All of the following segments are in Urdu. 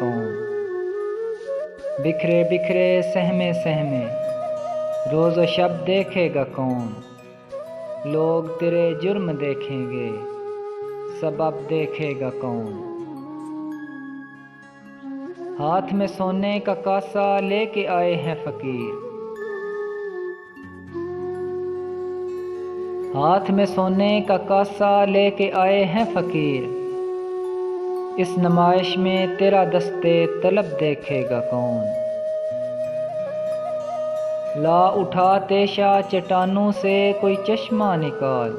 کون۔ بکھرے بکھرے سہمے سہمے روز و شب دیکھے گا کون۔ لوگ تیرے جرم دیکھیں گے، سبب دیکھے گا کون۔ ہاتھ میں سونے کا کاسا لے کے آئے ہیں فقیر، ہاتھ میں سونے کا کاسا لے کے آئے ہیں فقیر۔ اس نمائش میں تیرا دستے طلب دیکھے گا کون۔ لا اٹھا تیشا چٹانوں سے کوئی چشمہ نکال،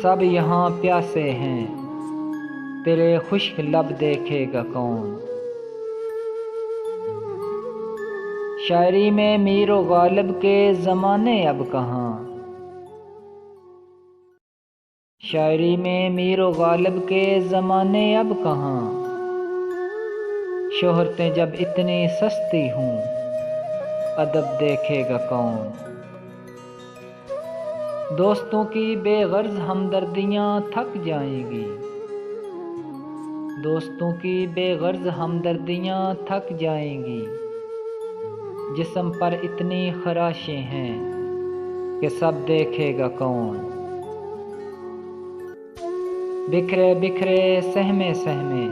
سب یہاں پیاسے ہیں تیرے خشک لب دیکھے گا کون۔ شاعری میں میر و غالب کے زمانے اب کہاں، شاعری میں میر و غالب کے زمانے اب کہاں۔ شہرتیں جب اتنی سستی ہوں ادب دیکھے گا کون۔ دوستوں کی بے غرض ہمدردیاں تھک جائیں گی، دوستوں کی بے غرض ہمدردیاں تھک جائیں گی۔ جسم پر اتنی خراشیں ہیں کہ سب دیکھے گا کون۔ بکھرے بکھرے سہمے سہمے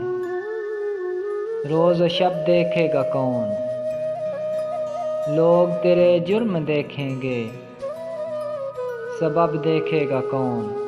روز و شب دیکھے گا کون۔ لوگ تیرے جرم دیکھیں گے، سبب دیکھے گا کون۔